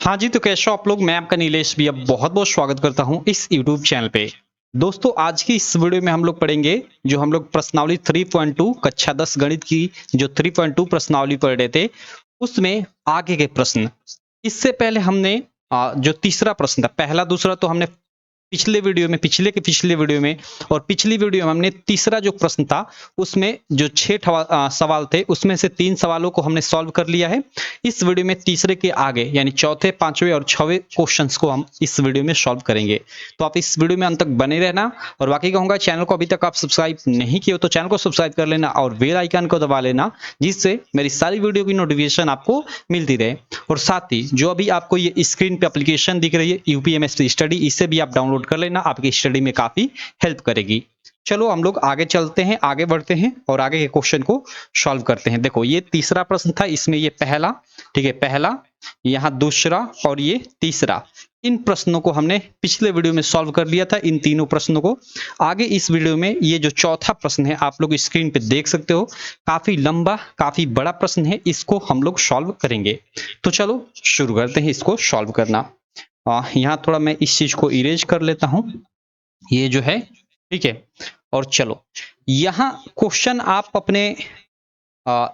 हाँ जी, तो कैसे हो आप लोग? मैं आपका नीलेश भी अब बहुत-बहुत स्वागत करता हूँ इस यूट्यूब चैनल पे। दोस्तों, आज की इस वीडियो में हम लोग पढ़ेंगे जो हम लोग प्रश्नावली 3.2 कक्षा 10 गणित की जो 3.2 प्रश्नावली पढ़ रहे थे, उसमें आगे के प्रश्न। इससे पहले हमने जो तीसरा प्रश्न था, पहला दूसरा तो हमने पिछले वीडियो में पिछले वीडियो में और पिछली वीडियो में हमने तीसरा जो प्रश्न था उसमें जो 6 सवाल थे उसमें से 3 सवालों को हमने सॉल्व कर लिया है। इस वीडियो में तीसरे के आगे यानी चौथे, पांचवें और छठवें क्वेश्चंस को हम इस वीडियो में सॉल्व करेंगे। तो आप इस वीडियो में अंत तक बने रहना और बाकी कहूंगा चैनल को अभी तक आप सब्सक्राइब नहीं किए हो तो चैनल को सब्सक्राइब कर लेना और बेल आइकन को दबा लेना, जिससे मेरी सारी वीडियो की नोटिफिकेशन आपको मिलती रहे। और साथ ही जो अभी आपको ये स्क्रीन पे एप्लीकेशन दिख रही है यूपीएमएससी स्टडी, इसे भी आप डाउनलोड कर लेना, आपकी स्टडी में काफी हेल्प करेगी। चलो हम लोग आगे चलते हैं, आगे बढ़ते हैं और आगे के क्वेश्चन को सॉल्व करते हैं। देखो, ये तीसरा प्रश्न था, इसमें ये पहला, ठीक है, पहला, यहाँ दूसरा और ये तीसरा। इन प्रश्नों को हमने पिछले वीडियो में सॉल्व कर लिया था, इन तीनों प्रश्नों को। आगे इस वीडियो में ये जो चौथा प्रश्न है आप लोग स्क्रीन पे देख सकते हो, काफी लंबा, काफी बड़ा प्रश्न है, इसको हम लोग सॉल्व करेंगे। तो चलो शुरू करते हैं इसको सॉल्व करना। यहाँ थोड़ा मैं इस चीज को इरेज कर लेता हूं, ये जो है, ठीक है। और चलो, यहाँ क्वेश्चन आप अपने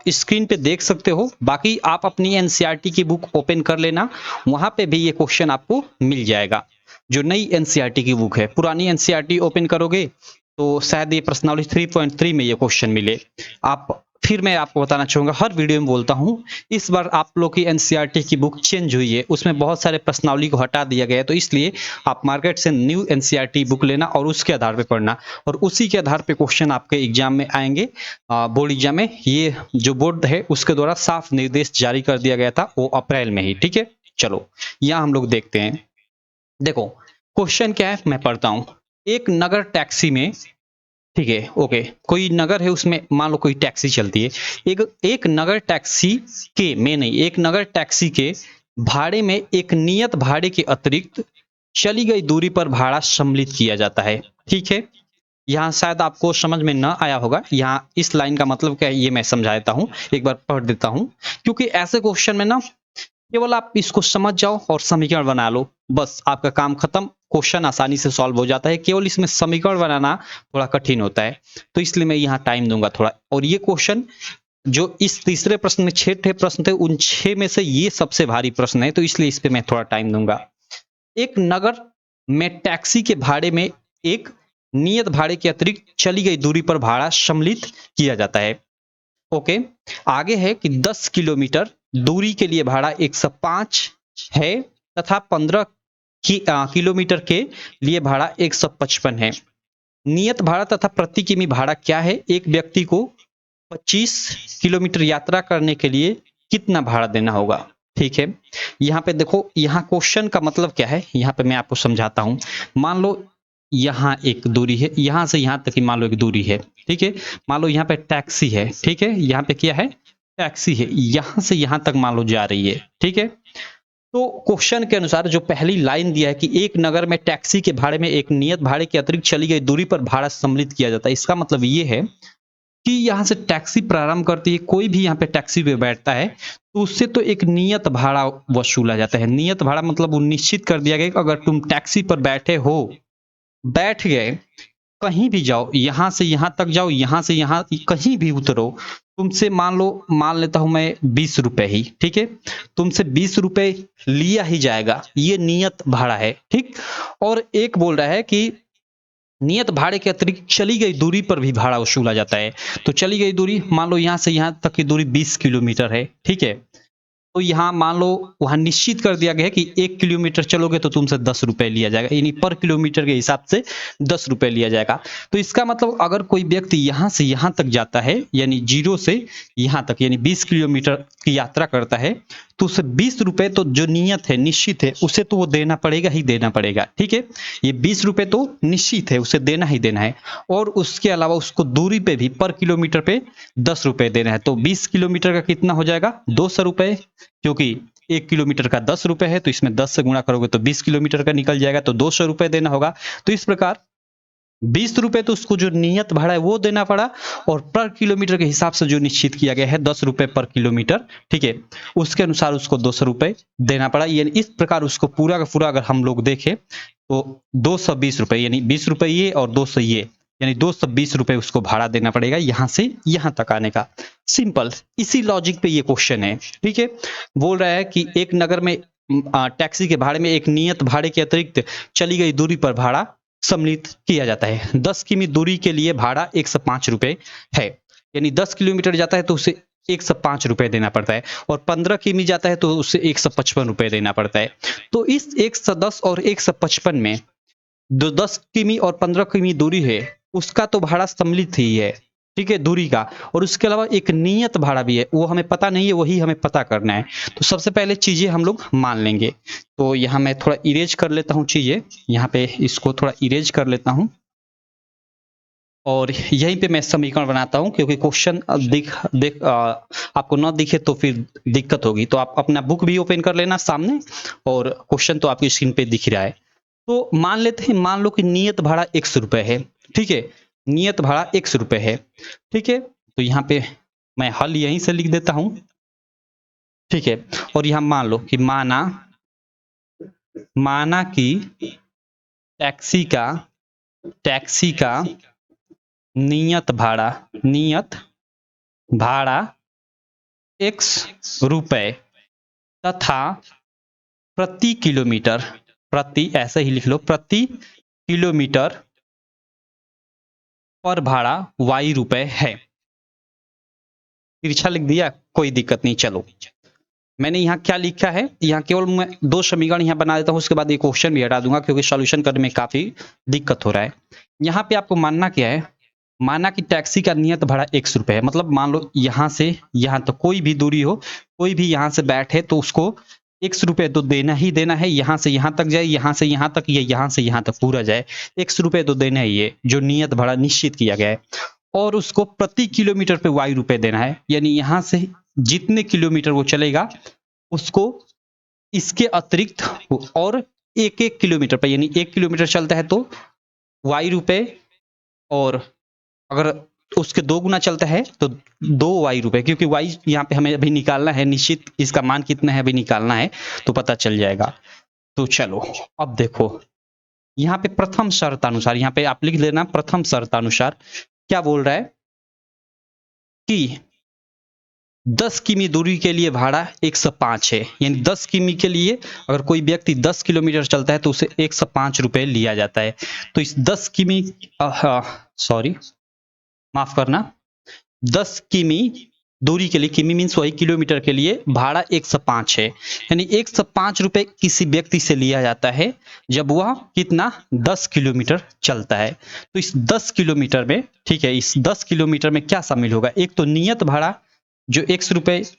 स्क्रीन पे देख सकते हो, बाकी आप अपनी एनसीईआरटी की बुक ओपन कर लेना, वहां पे भी ये क्वेश्चन आपको मिल जाएगा। जो नई एनसीईआरटी की बुक है, पुरानी एनसीईआरटी ओपन करोगे तो शायद ये प्रश्नावली 3.3 में ये क्वेश्चन मिले। आप फिर मैं आपको बताना चाहूंगा, हर वीडियो में बोलता हूं, इस बार आप लोग की एनसीईआरटी की बुक चेंज हुई है, उसमें बहुत सारे प्रश्नावली को हटा दिया गया है, तो इसलिए आप मार्केट से न्यू एनसीईआरटी बुक लेना और उसके आधार पर पढ़ना, और उसी के आधार पर क्वेश्चन आपके एग्जाम में आएंगे। बोर्ड एग्जाम में ये जो बोर्ड है उसके द्वारा साफ निर्देश जारी कर दिया गया था, वो अप्रैल में ही, ठीक है। चलो यहाँ हम लोग देखते हैं। देखो क्वेश्चन क्या है, मैं पढ़ता हूं। एक नगर टैक्सी में, ठीक है, ओके, कोई नगर है, उसमें मान लो कोई टैक्सी चलती है। एक नगर टैक्सी के में नहीं, एक नगर टैक्सी के भाड़े में एक नियत भाड़े के अतिरिक्त चली गई दूरी पर भाड़ा सम्मिलित किया जाता है, ठीक है। यहाँ शायद आपको समझ में न आया होगा, यहाँ इस लाइन का मतलब क्या है ये मैं समझा देता हूँ, एक बार पढ़ देता हूँ, क्योंकि ऐसे क्वेश्चन में ना केवल आप इसको समझ जाओ और समीकरण बना लो, बस आपका काम खत्म, क्वेश्चन आसानी से सॉल्व हो जाता है। केवल इसमें समीकरण बनाना थोड़ा कठिन होता है, तो इसलिए मैं यहाँ टाइम दूंगा थोड़ा। और ये क्वेश्चन जो इस तीसरे प्रश्न में 6 प्रश्न थे, उन 6 में से ये सबसे भारी प्रश्न है, तो इसलिए इस पे मैं थोड़ा टाइम दूंगा। एक नगर में टैक्सी के भाड़े में एक नियत भाड़े के अतिरिक्त चली गई दूरी पर भाड़ा सम्मिलित किया जाता है, ओके। आगे है कि 10 किलोमीटर दूरी के लिए भाड़ा 105 है तथा 15 किलोमीटर के लिए भाड़ा 155 है। नियत भाड़ा तथा प्रति किमी भाड़ा क्या है? एक व्यक्ति को 25 किलोमीटर यात्रा करने के लिए कितना भाड़ा देना होगा, ठीक है। यहाँ पे देखो, यहाँ क्वेश्चन का मतलब क्या है, यहाँ पे मैं आपको समझाता हूँ। मान लो यहाँ एक दूरी है, यहाँ से यहाँ तक की मान लो एक दूरी है, ठीक है। मान लो यहाँ पे टैक्सी है, ठीक है, यहाँ पे क्या है, टैक्सी है, यहाँ से यहाँ तक मान लो जा रही है, ठीक है। तो क्वेश्चन के अनुसार जो पहली लाइन दिया है कि एक नगर में टैक्सी के भाड़े में एक नियत भाड़े के अतिरिक्त चली गई दूरी पर भाड़ा सम्मिलित किया जाता है, इसका मतलब ये है कि यहाँ से टैक्सी प्रारंभ करती है, कोई भी यहाँ पे टैक्सी पे बैठता है तो उससे तो एक नियत भाड़ा वसूला जाता है। नियत भाड़ा मतलब वो निश्चित कर दिया गया कि अगर तुम टैक्सी पर बैठे हो, बैठ गए, कहीं भी जाओ, यहां से यहां तक जाओ, यहां से यहां कहीं भी उतरो, तुमसे मान लो, मान लेता हूं मैं 20 रुपए ही, ठीक है, तुमसे 20 रुपए लिया ही जाएगा, ये नियत भाड़ा है, ठीक। और एक बोल रहा है कि नियत भाड़े के अतिरिक्त चली गई दूरी पर भी भाड़ा वसूला जाता है। तो चली गई दूरी, मान लो यहां से यहां तक की दूरी 20 किलोमीटर है, ठीक है। तो यहाँ मान लो वहां निश्चित कर दिया गया है कि 1 किलोमीटर चलोगे तो तुमसे 10 रुपए लिया जाएगा, यानी पर किलोमीटर के हिसाब से 10 रुपए लिया जाएगा। तो इसका मतलब अगर कोई व्यक्ति यहाँ से यहाँ तक जाता है, यानी 0 से यहाँ तक, यानी 20 किलोमीटर की यात्रा करता है, तो उसे 20 रुपए तो जो नियत है, निश्चित है, उसे तो वो देना पड़ेगा ही देना पड़ेगा, ठीक है। ये 20 रुपए तो निश्चित है, उसे देना ही देना है। और उसके अलावा उसको दूरी पे भी पर किलोमीटर पे 10 रुपए देना है। तो 20 किलोमीटर का कितना हो जाएगा, 200 रुपए, क्योंकि 1 किलोमीटर का 10 रुपए है, तो इसमें 10 से गुणा करोगे तो 20 किलोमीटर का निकल जाएगा, तो 200 रुपए देना होगा। तो इस प्रकार ₹20 तो उसको जो नियत भाड़ा है वो देना पड़ा, और पर किलोमीटर के हिसाब से जो निश्चित किया गया है ₹10 पर किलोमीटर, ठीक है, उसके अनुसार उसको ₹200 देना पड़ा। यानी इस प्रकार उसको पूरा का पूरा अगर हम लोग देखें तो ₹220, यानी ₹20 ये और 200 ये, यानी ₹220 उसको भाड़ा देना पड़ेगा यहाँ से यहाँ तक आने का। सिंपल, इसी लॉजिक पे ये क्वेश्चन है, ठीक है। बोल रहा है कि एक नगर में टैक्सी के भाड़े में एक नियत भाड़े के अतिरिक्त चली गई दूरी पर भाड़ा सम्मिलित किया जाता है। 10 किमी दूरी के लिए भाड़ा ₹105 है, यानी 10 किलोमीटर जाता है तो उसे ₹105 देना पड़ता है, और 15 किमी जाता है तो उसे ₹155 देना पड़ता है। तो इस 110 और 155 में जो 10 किमी और 15 किमी दूरी है उसका तो भाड़ा सम्मिलित ही है, ठीक है, दूरी का, और उसके अलावा एक नियत भाड़ा भी है, वो हमें पता नहीं है, वही हमें पता करना है। तो सबसे पहले चीजें हम लोग मान लेंगे। तो यहाँ मैं थोड़ा इरेज कर लेता हूँ चीजें, यहाँ पे इसको थोड़ा इरेज कर लेता हूँ, और यहीं पे मैं समीकरण बनाता हूँ, क्योंकि क्वेश्चन आपको ना दिखे तो फिर दिक्कत होगी। तो आप अपना बुक भी ओपन कर लेना सामने, और क्वेश्चन तो आपकी स्क्रीन पे दिख रहा है। तो मान लेते हैं, मान लो कि नियत भाड़ा ₹100 है, ठीक है, नियत भाड़ा ₹100 है, ठीक है। तो यहाँ पे मैं हल यहीं से लिख देता हूँ, ठीक है। और यहाँ मान लो कि माना कि टैक्सी का नियत भाड़ा ₹X तथा प्रति किलोमीटर, प्रति ऐसे ही लिख लो, प्रति किलोमीटर पर भाड़ा ₹Y है। तिरछा लिख दिया, कोई दिक्कत नहीं। चलो, मैंने यहाँ क्या लिखा है, यहाँ केवल मैं 2 समीकरण यहाँ बना देता हूँ, उसके बाद ये क्वेश्चन भी हटा दूंगा क्योंकि सॉल्यूशन करने में काफी दिक्कत हो रहा है। यहाँ पे आपको मानना क्या है, माना कि टैक्सी का नियत भाड़ा ₹100 है, मतलब मान लो यहाँ से यहाँ तक कोई भी दूरी हो, कोई भी यहाँ से बैठे तो उसको ₹100 तो देना ही देना है। यहाँ से यहाँ तक जाए, यहाँ से यहाँ तक, या यहाँ से यहाँ तक पूरा जाए, ₹100 तो देना ही है, जो नियत भाड़ा निश्चित किया गया है। और उसको प्रति किलोमीटर पे ₹Y देना है, यानी यहाँ से जितने किलोमीटर वो चलेगा उसको इसके अतिरिक्त और एक एक किलोमीटर पर, यानी 1 किलोमीटर चलता है तो ₹Y, और अगर उसके 2 गुना चलता है तो ₹2, क्योंकि Y यहाँ पे हमें अभी निकालना है, निश्चित इसका मान कितना है अभी निकालना है, तो पता चल जाएगा। तो चलो अब देखो, यहाँ पे प्रथम शर्त अनुसार, यहाँ पे आप लिख लेना, प्रथम शर्त अनुसार क्या बोल रहा है कि 10 किमी दूरी के लिए भाड़ा 105 है, यानी 10 किमी के लिए अगर कोई व्यक्ति 10 किलोमीटर चलता है तो उसे ₹105 लिया जाता है। तो इस 10 किमी, सॉरी माफ करना, 10 किमी दूरी के लिए, किमी मीन्स वही किलोमीटर के लिए, भाड़ा 105 है, यानी ₹105 किसी व्यक्ति से लिया जाता है जब वह कितना 10 किलोमीटर चलता है। तो इस 10 किलोमीटर में, ठीक है, इस 10 किलोमीटर में क्या शामिल होगा, एक तो नियत भाड़ा जो ₹100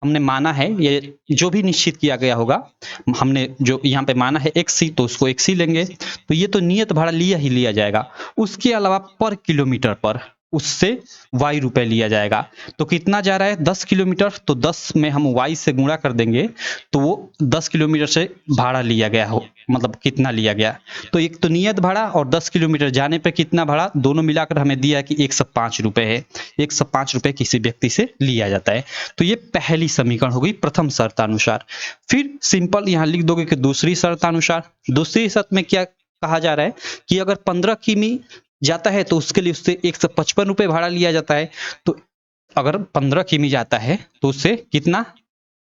हमने माना है, ये जो भी निश्चित किया गया होगा, हमने जो यहाँ पे माना है XC, तो उसको XC लेंगे, तो ये तो नियत भाड़ा लिया ही लिया जाएगा। उसके अलावा पर किलोमीटर पर उससे ₹Y लिया जाएगा। तो कितना जा रहा है 10 किलोमीटर, तो 10 में हम Y से गुणा कर देंगे तो वो 10 किलोमीटर से भाड़ा लिया गया हो, मतलब कितना लिया गया। तो एक तो नियत भाड़ा और 10 किलोमीटर जाने पे कितना भाड़ा, दोनों मिलाकर हमें दिया कि ₹105 है, ₹105 किसी व्यक्ति से लिया जाता है। तो ये पहली समीकरण हो गई प्रथम शर्तानुसार। फिर सिंपल यहाँ लिख दोगे कि दूसरी शर्तानुसार, दूसरी शर्त में क्या कहा जा रहा है कि अगर 15 किमी जाता है तो उसके लिए उससे ₹155 भाड़ा लिया जाता है। तो अगर 15 किमी जाता है तो उससे कितना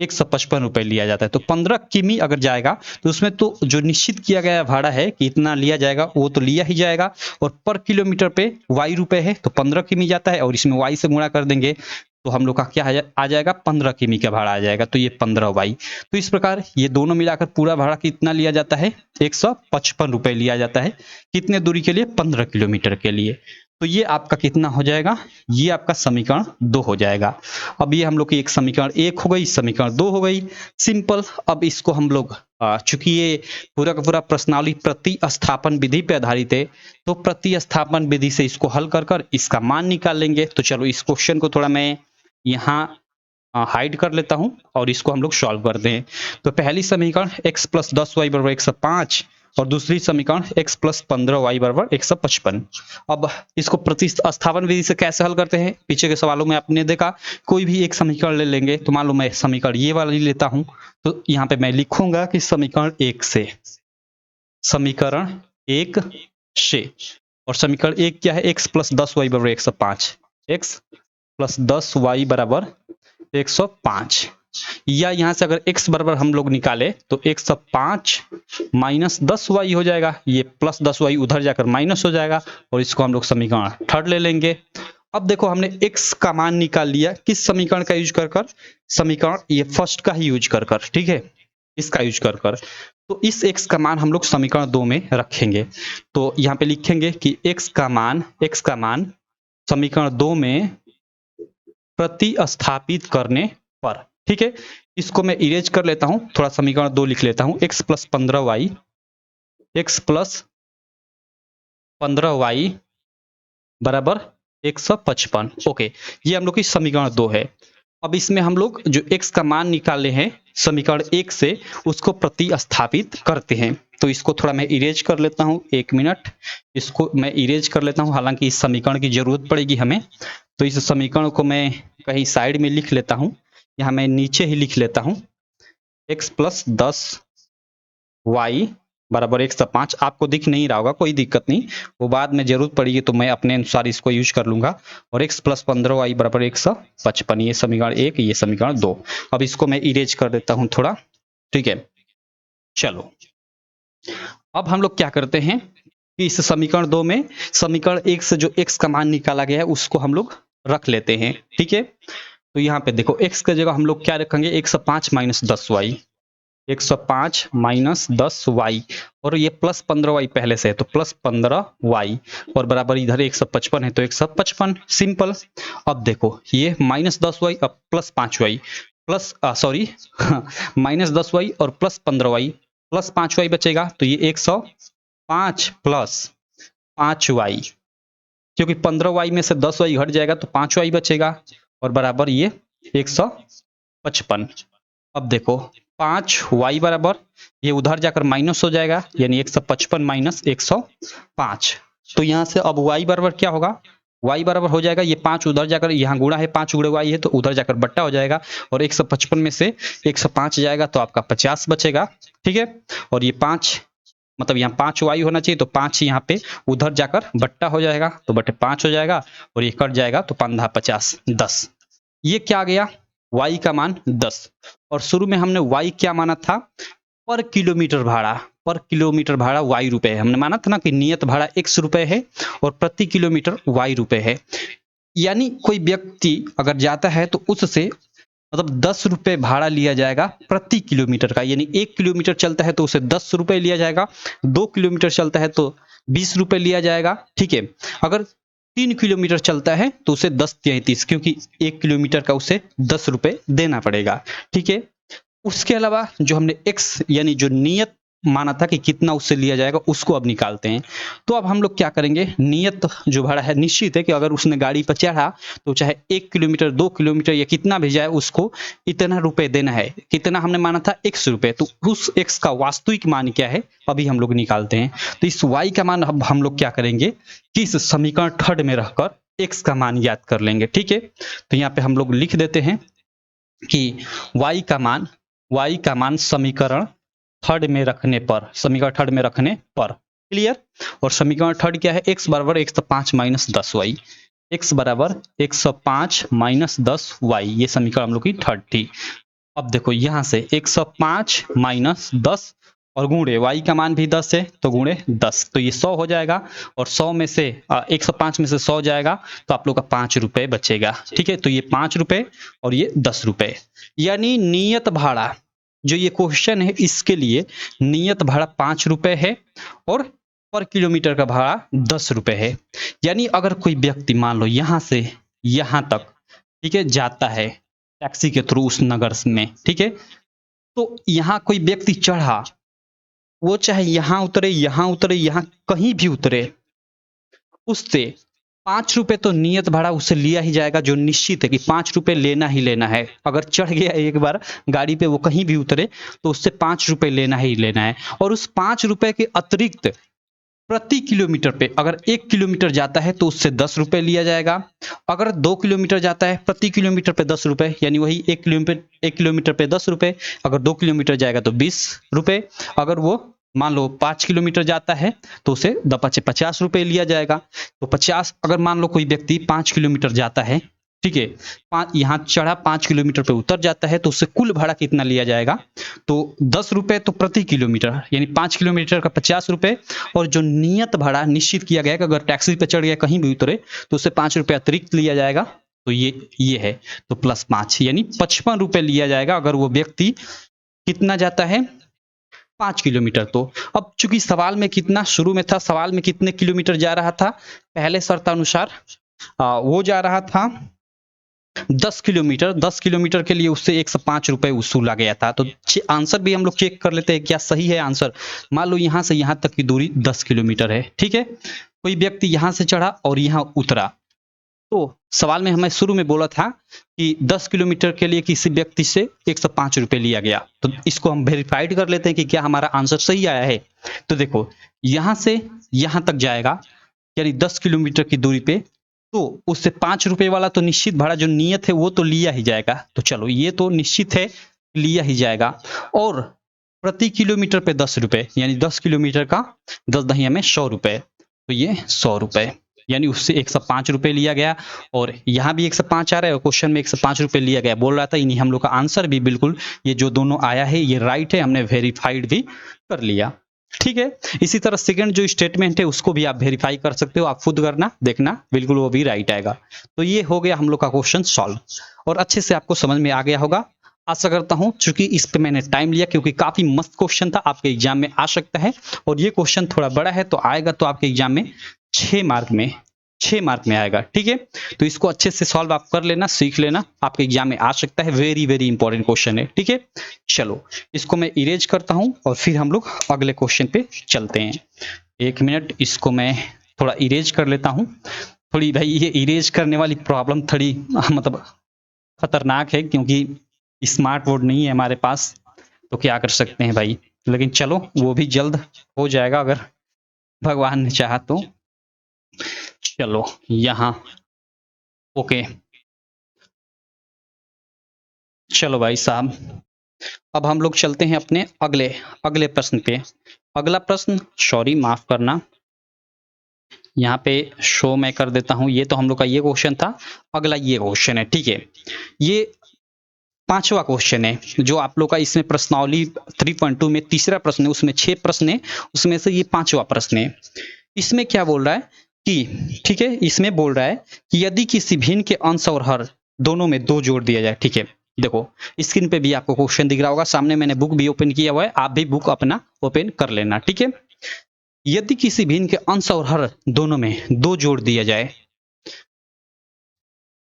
₹155 लिया जाता है। तो 15 किमी अगर जाएगा तो उसमें तो जो निश्चित किया गया भाड़ा है कि इतना लिया जाएगा वो तो लिया ही जाएगा, और पर किलोमीटर पे ₹Y है, तो 15 किमी जाता है और इसमें Y से गुणा कर देंगे तो हम लोग का क्या आ जाएगा, 15 किमी का भाड़ा आ जाएगा, तो ये 15Y। तो इस प्रकार ये दोनों मिलाकर पूरा भाड़ा कितना लिया जाता है, ₹155 लिया जाता है। कितने दूरी के लिए, 15 किलोमीटर के लिए। तो ये आपका कितना हो जाएगा, ये आपका समीकरण 2 हो जाएगा। अब ये हम लोग की एक समीकरण 1 हो गई, समीकरण 2 हो गई, सिंपल। अब इसको हम लोग चूंकि ये पूरा का पूरा प्रश्नावली प्रतिस्थापन विधि पे आधारित है, तो प्रतिस्थापन विधि से इसको हल कर कर इसका मान निकाल लेंगे। तो चलो इस क्वेश्चन को थोड़ा मैं यहाँ हाइड कर लेता हूँ और इसको हम लोग सॉल्व करते हैं। तो पहली समीकरण x + 10y = 105, और दूसरी समीकरण x प्लस 15y बराबर 155। अब इसको प्रतिस्थापन विधि से कैसे हल करते हैं, पीछे के सवालों में आपने देखा, कोई भी एक समीकरण ले लेंगे। तो मान लो मैं समीकरण ये वाला लेता हूं, तो यहाँ पे मैं लिखूंगा कि समीकरण एक से, समीकरण एक से, और समीकरण एक क्या है, x प्लस 10y बराबर 105, x प्लस 10y बराबर 105। या यहां से अगर x बराबर हम लोग निकाले तो 105 माइनस 10y हो जाएगा, ये प्लस 10y उधर जाकर माइनस हो जाएगा, और इसको हम लोग समीकरण थर्ड ले लेंगे। अब देखो हमने x का मान निकाल लिया, किस समीकरण का यूज कर कर, समीकरण ये फर्स्ट का ही यूज कर कर, ठीक है, इसका यूज कर कर। तो इस x का मान हम लोग समीकरण 2 में रखेंगे। तो यहाँ पे लिखेंगे कि x का मान समीकरण 2 में प्रतिस्थापित करने पर, ठीक है। इसको मैं इरेज कर लेता हूं, थोड़ा समीकरण 2 लिख लेता हूं, x प्लस 15y बराबर 155। ओके, ये हम लोग की समीकरण 2 है। अब इसमें हम लोग जो x का मान निकाले हैं समीकरण 1 से, उसको प्रतिस्थापित करते हैं। तो इसको थोड़ा मैं इरेज कर लेता हूं, 1 मिनट, इसको मैं इरेज कर लेता हूं, हालांकि इस समीकरण की जरूरत पड़ेगी हमें। तो इस समीकरण को मैं कहीं साइड में लिख लेता हूं, यहाँ मैं नीचे ही लिख लेता हूं, x प्लस 10y बराबर 105। आपको दिख नहीं रहा होगा, कोई दिक्कत नहीं, वो बाद में जरूरत पड़ेगी तो मैं अपने अनुसार इसको यूज कर लूंगा। और x प्लस 15y बराबर 155, ये समीकरण 1, ये समीकरण 2। अब इसको मैं इरेज कर देता हूं थोड़ा, ठीक है। चलो अब हम लोग क्या करते हैं कि इस समीकरण 2 में समीकरण 1 से जो x का मान निकाला गया है उसको हम लोग रख लेते हैं, ठीक है। तो यहाँ पे देखो x की जगह हम लोग क्या रखेंगे, 105 माइनस 10y, 105 माइनस 10y, और ये प्लस 15y पहले से है तो प्लस 15y, और बराबर इधर 155 है तो 155, सिंपल। अब देखो ये माइनस 10y अब plus 5y, plus sorry minus 10y और प्लस 15y, प्लस 5y बचेगा, तो ये 105 प्लस 5y, क्योंकि 15y में से 10y घट जाएगा तो 5y बचेगा, और बराबर ये 155। अब देखो 5y बराबर ये उधर जाकर माइनस हो जाएगा, यानी 155 माइनस 105। तो यहां से अब y बराबर क्या होगा, y बराबर हो जाएगा, ये 5 उधर जाकर, यहाँ गुणा है, 5 गुणे y है तो उधर जाकर बट्टा हो जाएगा, और 155 में से 105 जाएगा तो आपका 50 बचेगा, ठीक है। और ये 5 मतलब यहाँ 5y होना चाहिए, तो 5 यहाँ पे उधर जाकर बट्टा हो जाएगा, तो बट्टे 5 हो जाएगा, और ये कट जाएगा तो 5 50 10। ये क्या आ गया, y का मान 10। और शुरू में हमने y क्या माना था, पर किलोमीटर भाड़ा, पर किलोमीटर भाड़ा y रुपए है। हमने माना था ना कि नियत भाड़ा x रुपए है और प्रति किलोमीटर y रुपए है। यानी कोई व्यक्ति अगर जाता है तो उससे मतलब 10 रुपए भाड़ा लिया जाएगा प्रति किलोमीटर का, यानी 1 किलोमीटर चलता है तो उसे 10 रुपए लिया जाएगा, 2 किलोमीटर चलता है तो 20 रुपए लिया जाएगा, ठीक है। अगर 3 किलोमीटर चलता है तो उसे 10-33, क्योंकि 1 किलोमीटर का उसे 10 रुपए देना पड़ेगा, ठीक है। उसके अलावा जो हमने x यानी जो नियत माना था कि कितना उससे लिया जाएगा, उसको अब निकालते हैं। तो अब हम लोग क्या करेंगे, नियत जो भाड़ा है निश्चित है कि अगर उसने गाड़ी पर चढ़ा तो चाहे 1 किलोमीटर 2 किलोमीटर या कितना भी जाए उसको इतना रुपए देना है। कितना हमने माना था, x रुपए, तो उस x का वास्तविक मान क्या है अभी हम लोग निकालते हैं। तो इस y का मान अब हम लोग क्या करेंगे कि इस समीकरण थर्ड में रहकर x का मान याद कर लेंगे, ठीक है। तो यहाँ पे हम लोग लिख देते हैं कि y का मान समीकरण थर्ड में रखने पर, समीकरण थर्ड में रखने पर, क्लियर। और समीकरण थर्ड क्या है, x बराबर 105 माइनस 10y, x बराबर 105 माइनस 10y, ये समीकरण हम लोग की थर्ड थी। अब देखो यहां से 105 माइनस 10 और गुणे y का मान भी 10 है तो गुणे 10, तो ये 100 हो जाएगा, और 100 में से 105 में से 100 जाएगा तो आप लोग का 5 रुपए बचेगा, ठीक है। तो ये 5 रुपए और ये 10 रुपए, यानी नियत भाड़ा जो ये क्वेश्चन है इसके लिए नियत भाड़ा 5 रुपए है और पर किलोमीटर का भाड़ा 10 रुपए है। यानी अगर कोई व्यक्ति मान लो यहां से यहां तक, ठीक है, जाता है टैक्सी के थ्रू उस नगर में, ठीक है, तो यहाँ कोई व्यक्ति चढ़ा, वो चाहे यहाँ उतरे यहाँ कहीं भी उतरे, उससे ₹5 तो नियत भाड़ा उससे लिया ही जाएगा, जो निश्चित है कि ₹5 लेना ही लेना है। अगर चढ़ गया एक बार गाड़ी पे, वो कहीं भी उतरे, तो उससे ₹5 लेना ही लेना है। और उस ₹5 के अतिरिक्त प्रति किलोमीटर पे, अगर 1 किलोमीटर जाता है तो उससे ₹10 लिया जाएगा। अगर 2 किलोमीटर जाता है, प्रति किलोमीटर पे ₹10, यानी वही 1 किलोमीटर पे ₹10। अगर 2 किलोमीटर जाएगा तो ₹20। अगर वो मान लो 5 किलोमीटर जाता है तो उसे ₹50 लिया जाएगा। तो 50, अगर मान लो कोई व्यक्ति 5 किलोमीटर जाता है, ठीक है, यहाँ चढ़ा, 5 किलोमीटर पे उतर जाता है, तो उससे कुल भाड़ा कितना लिया जाएगा? तो ₹10 तो प्रति किलोमीटर, यानी 5 किलोमीटर का ₹50। और जो नियत भाड़ा निश्चित किया गया है कि अगर टैक्सी पे चढ़ गया, कहीं भी उतरे, तो उससे ₹5 अतिरिक्त लिया जाएगा। तो ये है, तो प्लस 5 यानी ₹55 लिया जाएगा अगर वो व्यक्ति कितना जाता है, 5 किलोमीटर। तो अब चूंकि सवाल में कितना शुरू में था, सवाल में कितने किलोमीटर जा रहा था, पहले शर्तानुसार वो जा रहा था 10 किलोमीटर। 10 किलोमीटर के लिए उससे ₹105 वसूला गया था। तो आंसर भी हम लोग चेक कर लेते हैं क्या सही है आंसर। मान लो यहाँ से यहाँ तक की दूरी 10 किलोमीटर है, ठीक है। कोई व्यक्ति यहाँ से चढ़ा और यहाँ उतरा, तो सवाल में हमें शुरू में बोला था कि 10 किलोमीटर के लिए किसी व्यक्ति से ₹105 लिया गया। तो इसको हम वेरीफाइड कर लेते हैं कि क्या हमारा आंसर सही आया है। तो देखो, यहाँ से यहाँ तक जाएगा, यानी 10 किलोमीटर की दूरी पे, तो उससे ₹5 वाला तो निश्चित भाड़ा जो नियत है वो तो लिया ही जाएगा। तो चलो, ये तो निश्चित है, लिया ही जाएगा। और प्रति किलोमीटर पे ₹10, यानी 10 किलोमीटर का 10 दहिया में ₹100। तो ये ₹100, यानी उससे ₹105 लिया गया। और यहाँ भी 105 आ रहा है और क्वेश्चन में ₹105 लिया गया। बोल रहा था, यानी हम लोग का आंसर भी बिल्कुल, ये जो दोनों आया है ये राइट है, हमने वेरीफाइड भी कर लिया। ठीक है। इसी तरह सेकंड जो स्टेटमेंट है उसको भी आप वेरीफाई कर सकते हो, आप खुद करना, देखना, बिल्कुल वो भी राइट आएगा। तो ये हो गया हम लोग का क्वेश्चन सॉल्व, और अच्छे से आपको समझ में आ गया होगा, आशा करता हूं। चूंकि इस पे मैंने टाइम लिया क्योंकि काफी मस्त क्वेश्चन था, आपके एग्जाम में आ सकता है। और ये क्वेश्चन थोड़ा बड़ा है, तो आएगा तो आपके एग्जाम में 6 मार्क में, 6 मार्क में आएगा। ठीक है, तो इसको अच्छे से सॉल्व आप कर लेना, सीख लेना, आपके एग्जाम में आ सकता है। वेरी वेरी इंपॉर्टेंट क्वेश्चन है। ठीक है, चलो इसको मैं इरेज करता हूं और फिर हम लोग अगले क्वेश्चन पे चलते हैं। 1 मिनट, इसको मैं थोड़ा इरेज कर लेता हूं। थोड़ी भाई ये इरेज करने वाली प्रॉब्लम थोड़ी मतलब खतरनाक है, क्योंकि स्मार्ट बोर्ड नहीं है हमारे पास, तो क्या कर सकते हैं भाई। लेकिन चलो, वो भी जल्द हो जाएगा अगर भगवान ने चाहा तो। चलो यहाँ, ओके, चलो भाई साहब, अब हम लोग चलते हैं अपने अगले प्रश्न पे। अगला प्रश्न, सॉरी माफ करना, यहाँ पे शो मैं कर देता हूँ। ये तो हम लोग का ये क्वेश्चन था, अगला ये क्वेश्चन है। ठीक है, ये 5वां क्वेश्चन है जो आप लोग का इसमें प्रश्नावली 3.2 में तीसरा प्रश्न है, उसमें 6 प्रश्न है, उसमें से ये 5वां प्रश्न है। इसमें क्या बोल रहा है कि, ठीक है, इसमें बोल रहा है कि यदि किसी भिन्न के अंश और हर दोनों में 2 जोड़ दिया जाए। ठीक है, देखो स्क्रीन पे भी आपको क्वेश्चन दिख रहा होगा, सामने मैंने बुक भी ओपन किया हुआ है, आप भी बुक अपना ओपन कर लेना। ठीक है, यदि किसी भिन्न के अंश और हर दोनों में 2 जोड़ दिया जाए,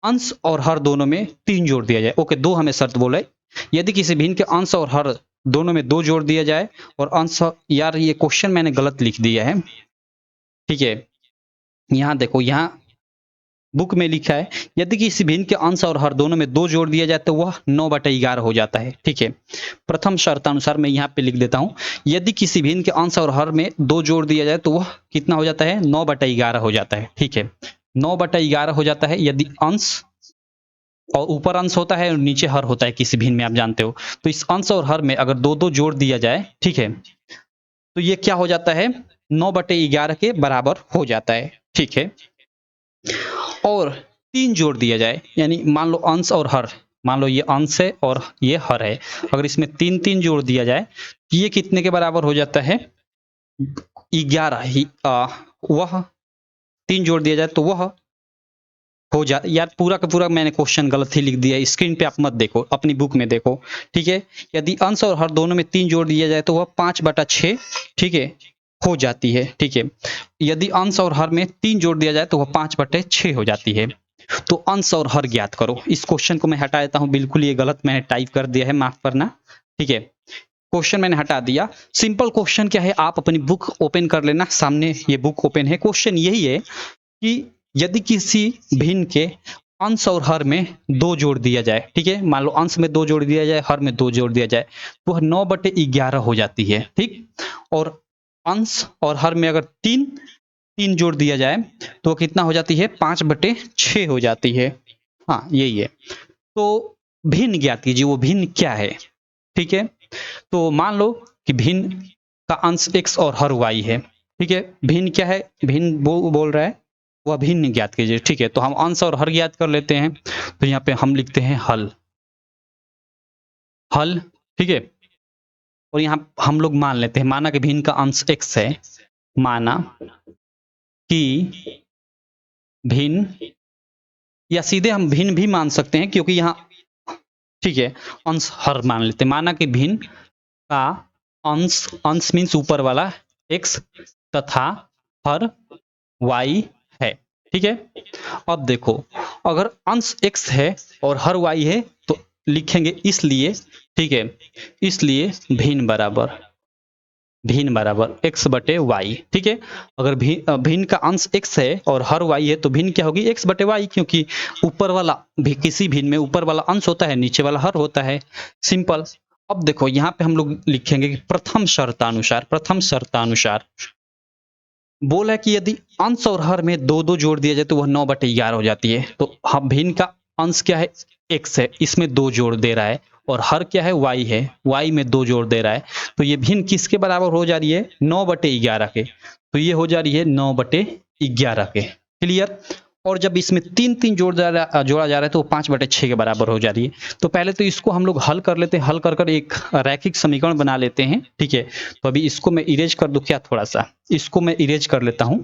अंश और हर दोनों में 3 जोड़ दिया जाए। ओके, 2 हमें शर्त बोला है, यदि किसी भिन्न के अंश और हर दोनों में 2 जोड़ दिया जाए, और अंश, यार ये क्वेश्चन मैंने गलत लिख दिया है। ठीक है, यहाँ देखो, यहाँ बुक में लिखा है यदि किसी भिन्न के अंश और हर दोनों में 2 जोड़ दिया जाए तो वह 9/11 हो जाता है। ठीक है, प्रथम शर्तानुसार मैं यहाँ पे लिख देता हूँ, यदि किसी भिन्न के अंश और हर में 2 जोड़ दिया जाए तो वह कितना हो जाता है, 9/11 हो जाता है। ठीक है, 9/11 हो जाता है यदि अंश, और ऊपर अंश होता है और नीचे हर होता है किसी भिन्न में, आप जानते हो। तो इस अंश और हर में अगर 2-2 जोड़ दिया जाए, ठीक है, तो ये क्या हो जाता है, 9/11 के बराबर हो जाता है। ठीक है, और 3 जोड़ दिया जाए, यानी मान लो अंश और हर, मान लो ये अंश है और ये हर है, अगर इसमें 3-3 जोड़ दिया जाए, ये कितने के बराबर हो जाता है, 11 ही। वह 3 जोड़ दिया जाए तो वह हो जा, यार पूरा का पूरा मैंने क्वेश्चन गलत ही लिख दिया, स्क्रीन पे आप मत देखो, अपनी बुक में देखो। ठीक है, यदि अंश और हर दोनों में 3 जोड़ दिया जाए तो वह 5/6, ठीक है, हो जाती है। ठीक है, यदि अंश और हर में 3 जोड़ दिया जाए तो वह 5/6 हो जाती है। तो अंश और हर ज्ञात करो। इस क्वेश्चन को मैं हटा देता हूं, बिल्कुल ये गलत मैंने टाइप कर दिया है, माफ करना। ठीक है, क्वेश्चन मैंने हटा दिया। सिंपल क्वेश्चन क्या है, आप अपनी बुक ओपन कर लेना, सामने ये बुक ओपन है। क्वेश्चन यही है कि यदि किसी भिन्न के अंश और हर में 2 जोड़ दिया जाए, ठीक है, मान लो अंश में 2 जोड़ दिया जाए, हर में 2 जोड़ दिया जाए, तो वह 9/11 हो जाती है, ठीक। और अंश और हर में अगर 3 जोड़ दिया जाए तो वो कितना हो जाती है, 5/6 हो जाती है। हाँ, यही है। तो भिन्न ज्ञात कीजिए, वो भिन्न क्या है, ठीक है। तो मान लो कि भिन्न का अंश x और हर y है, ठीक है। भिन्न क्या है, भिन्न बोल रहा है, वह भिन्न ज्ञात कीजिए, ठीक है। तो हम अंश और हर ज्ञात कर लेते हैं। तो यहाँ पे हम लिखते हैं हल, हल, ठीक है। और यहाँ हम लोग मान लेते हैं, माना कि भिन्न का अंश x है, माना कि भिन्न, या सीधे हम भिन्न भी मान सकते हैं क्योंकि यहाँ, ठीक है, अंश हर मान लेते हैं। माना कि भिन्न का अंश, अंश मीन्स ऊपर वाला x तथा हर y है, ठीक है। अब देखो, अगर अंश x है और हर y है तो लिखेंगे इसलिए, ठीक है, इसलिए भिन्न बराबर x/y, ठीक है। अगर भिन्न का अंश x है और हर y है तो भिन्न क्या होगी, x/y, क्योंकि ऊपर वाला भी, किसी भिन्न में ऊपर वाला अंश होता है, नीचे वाला हर होता है, सिंपल। अब देखो यहाँ पे हम लोग लिखेंगे कि प्रथम शर्तानुसार बोला कि यदि अंश और हर में 2-2 जोड़ दिया जाए तो वह 9/11 हो जाती है। तो हम भिन्न का अंश क्या है, x है, इसमें 2 जोड़ दे रहा है, और हर क्या है, y है, y में 2 जोड़ दे रहा है। तो ये भिन्न किसके बराबर हो जा रही है, 9/11 के। तो ये हो जा रही है 9/11 के, क्लियर। और जब इसमें 3-3 जोड़ा जा रहा है तो 5/6 के बराबर हो जा रही है। तो पहले तो इसको हम लोग हल कर लेते हैं, हल कर कर एक रैखिक समीकरण बना लेते हैं, ठीक है। तो अभी इसको मैं इरेज कर दूं क्या, थोड़ा सा इसको मैं इरेज कर लेता हूं,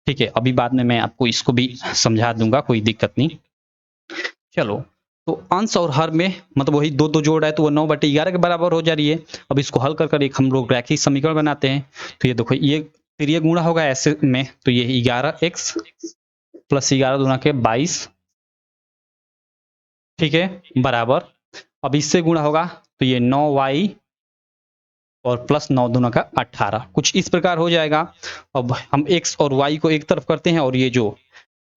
ठीक है। अभी बाद में मैं आपको इसको भी समझा दूंगा, कोई दिक्कत नहीं। चलो, तो अंश और हर में मतलब वही 2-2 जोड़ है तो वो 9/11 के बराबर हो जा रही है। अब इसको हल कर कर एक हम लोग रैखिक समीकरण बनाते हैं। तो ये देखो, ये फिर ये गुणा होगा ऐसे में, तो ये 11x + 11 दूना के 22, ठीक है, बराबर। अब इससे गुणा होगा तो ये 9y और प्लस 9 दूना का 18, कुछ इस प्रकार हो जाएगा। अब हम x और y को एक तरफ करते हैं और ये जो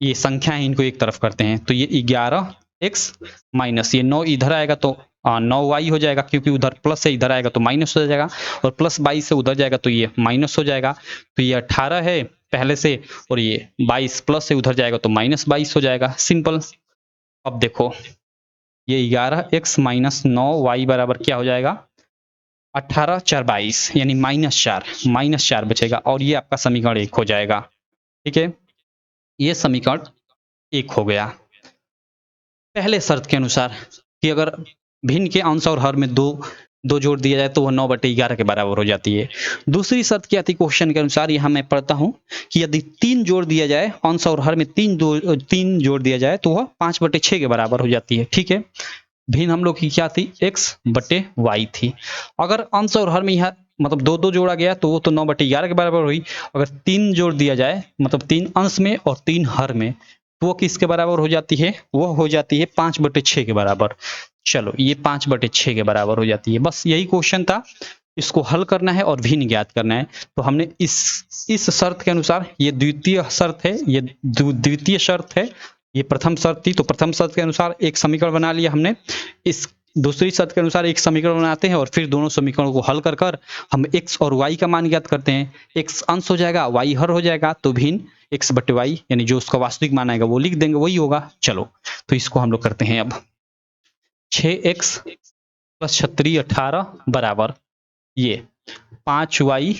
ये संख्या है इनको एक तरफ करते हैं। तो ये 11x माइनस ये 9 इधर आएगा तो 9y हो जाएगा, क्योंकि उधर प्लस से इधर आएगा तो माइनस हो जाएगा, और प्लस 22 से उधर जाएगा तो ये माइनस हो जाएगा। तो ये 18 है पहले से, और ये 22 प्लस से उधर जाएगा तो -22 हो जाएगा, सिंपल। अब देखो, ये 11x माइनस 9y बराबर क्या हो जाएगा, 18 4 22, यानी -4 बचेगा, और ये आपका समीकरण 1 हो जाएगा, ठीक है। ये समीकरण 1 हो गया पहले शर्त के अनुसार कि अगर भिन्न के अंश और हर में दो जोड़ दिया जाए तो वह 9/11 के बराबर हो जाती है। दूसरी शर्त क्या थी क्वेश्चन के अनुसार, यहाँ मैं पढ़ता हूँ कि यदि 3 जोड़ दिया जाए, अंश और हर में 3 जोड़ दिया जाए तो वह 5/6 के बराबर हो जाती है, ठीक है। भिन्न हम लोग की क्या थी, x/y थी। अगर अंश और हर में यहाँ मतलब 2-2 जोड़ा गया तो वो तो 9/11 के बराबर हुई। अगर 3 जोड़ दिया जाए, मतलब 3 अंश में और 3 हर में, तो वो किसके बराबर हो जाती है, वो हो जाती है 5/6 के बराबर। चलो, ये 5/6 के बराबर हो जाती है। बस यही क्वेश्चन था, इसको हल करना है और भिन्न ज्ञात करना है। तो हमने इस शर्त के अनुसार, ये द्वितीय शर्त है, ये द्वितीय शर्त है, ये प्रथम शर्त थी। तो प्रथम शर्त के अनुसार एक समीकरण बना लिया हमने। इस दूसरी शर्त के अनुसार एक समीकरण बनाते हैं और फिर दोनों समीकरणों को हल कर कर हम x और y का मान ज्ञात करते हैं। x अंश हो जाएगा, y हर हो जाएगा, तो भिन्न x/y यानी जो उसका वास्तविक मान आएगा वो लिख देंगे, वही होगा। चलो, तो इसको हम लोग करते हैं। अब 6x + 36 18 बराबर ये 5y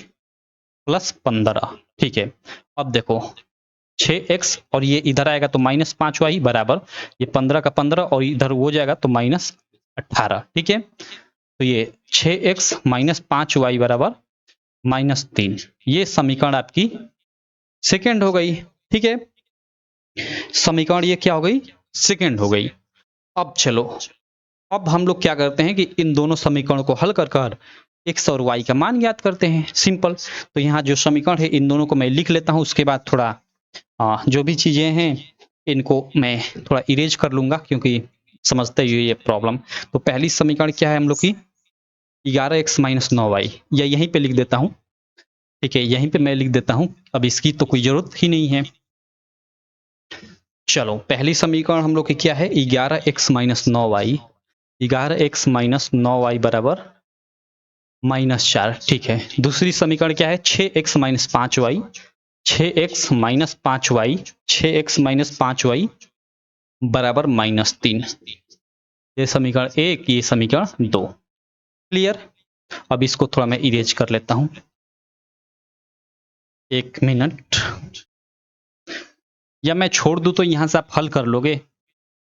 + 15, ठीक है। अब देखो, 6x और ये इधर आएगा तो -5y बराबर ये 15 का 15 और इधर वो जाएगा तो -18, ठीक है। तो ये 6x - 5y बराबर -3, ये समीकरण आपकी सेकेंड हो गई, ठीक है। समीकरण ये क्या हो गई, सेकेंड हो गई। अब चलो, अब हम लोग क्या करते हैं कि इन दोनों समीकरणों को हल कर कर x और y का मान ज्ञात करते हैं, सिंपल। तो यहाँ जो समीकरण है इन दोनों को मैं लिख लेता हूँ, उसके बाद थोड़ा जो भी चीजें हैं इनको मैं थोड़ा इरेज कर लूंगा, क्योंकि समझते ही ये प्रॉब्लम। तो पहली समीकरण क्या है हम लोग की, 11x - 9y, या यहीं पे लिख देता हूँ, ठीक है, यहीं पे मैं लिख देता हूँ, अब इसकी तो कोई जरूरत ही नहीं है। चलो पहली समीकरण हम लोग की क्या है, 11x minus 9y, 11x minus 9y बराबर -4। ठीक है, दूसरी समीकरण क्या है, 6x minus 5y, 6x minus 5y, 6x minus 5y बराबर -3। ये समीकरण एक, ये समीकरण दो। क्लियर। अब इसको थोड़ा मैं इरेज कर लेता हूं, एक मिनट। या मैं छोड़ दूं तो यहां से आप हल कर लोगे?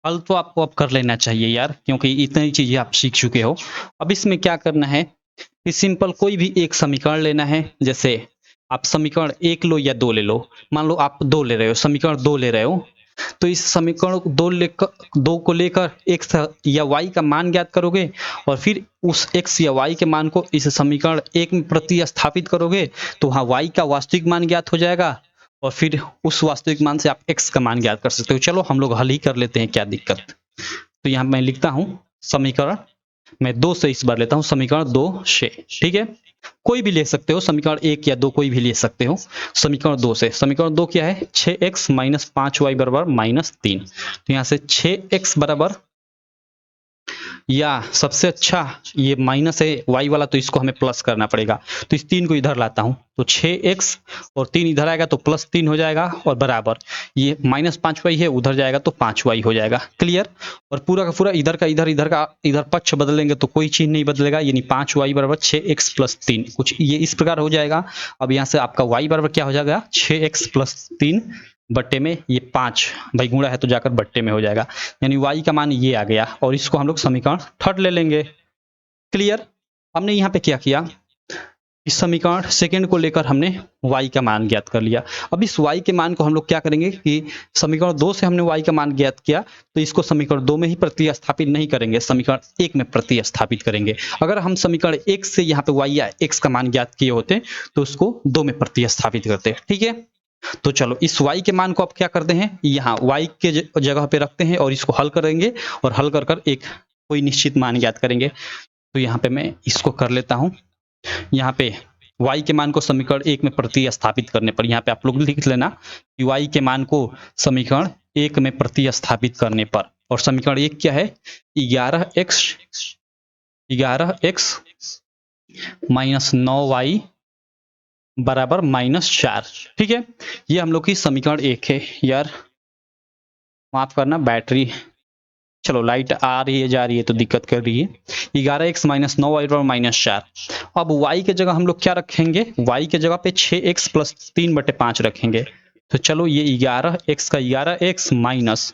हल तो आपको अब कर लेना चाहिए यार, क्योंकि इतनी चीजें आप सीख चुके हो। अब इसमें क्या करना है कि सिंपल कोई भी एक समीकरण लेना है। जैसे आप समीकरण एक लो या दो ले लो। मान लो आप दो ले रहे हो, समीकरण दो ले रहे हो, तो इस समीकरण को दो को लेकर x या y का मान ज्ञात करोगे और फिर उस x या y के मान को इस समीकरण एक में प्रतिस्थापित करोगे तो वहां y का वास्तविक मान ज्ञात हो जाएगा और फिर उस वास्तविक मान से आप x का मान ज्ञात कर सकते हो। चलो हम लोग हल ही कर लेते हैं, क्या दिक्कत। तो यहाँ मैं लिखता हूं समीकरण, मैं दो से इस बार लेता हूं, समीकरण दो से। ठीक है, कोई भी ले सकते हो, समीकरण एक या दो कोई भी ले सकते हो। समीकरण दो से, समीकरण दो क्या है, 6x माइनस 5y बराबर -3। तो यहाँ से 6x बराबर, या सबसे अच्छा ये माइनस है y वाला, तो इसको हमें प्लस करना पड़ेगा। तो इस 3 को इधर लाता हूं, तो 6x और 3 इधर आएगा तो +3 हो जाएगा और बराबर ये -5y है, उधर जाएगा तो 5y हो जाएगा। क्लियर। और पूरा का पूरा इधर का इधर, इधर का इधर पक्ष बदलेंगे तो कोई चीज नहीं बदलेगा, यानी 5y बराबर 6x + 3, कुछ ये इस प्रकार हो जाएगा। अब यहाँ से आपका y बराबर क्या हो जाएगा, 6x + 3 बट्टे में ये 5, भाई गुणा है तो जाकर बट्टे में हो जाएगा, यानी y का मान ये आ गया। और इसको हम लोग समीकरण थर्ड ले लेंगे। क्लियर। हमने यहाँ पे क्या किया, इस समीकरण सेकंड को लेकर हमने y का मान ज्ञात कर लिया। अब इस y के मान को हम लोग क्या करेंगे कि समीकरण दो से हमने y का मान ज्ञात किया, तो इसको समीकरण दो में ही प्रतिस्थापित नहीं करेंगे, समीकरण एक में प्रतिस्थापित करेंगे। अगर हम समीकरण एक से यहाँ पे y या x का मान ज्ञात किए होते तो उसको दो में प्रतिस्थापित करते। ठीक है, तो चलो इस y के मान को आप क्या करते हैं, यहाँ y के जगह पे रखते हैं और इसको हल करेंगे और हल कर कर एक कोई निश्चित मान ज्ञात करेंगे। तो यहाँ पे मैं इसको कर लेता हूँ, यहाँ पे y के मान को समीकरण एक में प्रतिस्थापित करने पर, यहाँ पे आप लोग लिख लेना कि y के मान को समीकरण एक में प्रतिस्थापित करने पर, और समीकरण एक क्या है, 11x माइनस 9y बराबर -4। ठीक है, ये हम लोग की समीकरण एक है। यार माफ करना, बैटरी, चलो लाइट आ रही है जा रही है तो दिक्कत कर रही है। 11x माइनस 9y बराबर -4। अब y के जगह हम लोग क्या रखेंगे, y के जगह पे 6x + 3/5 रखेंगे। तो चलो ये 11x का 11x माइनस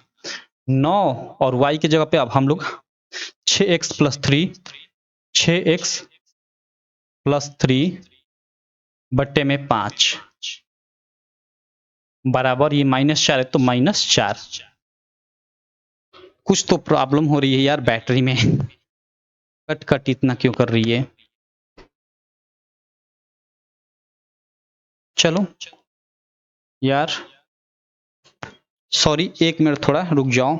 9 और y के जगह पे अब हम लोग 6x + 3, 6x + 3/5 बराबर ये -4 है तो -4। कुछ तो प्रॉब्लम हो रही है यार बैटरी में, कट कट इतना क्यों कर रही है। चलो यार सॉरी, एक मिनट थोड़ा रुक जाओ।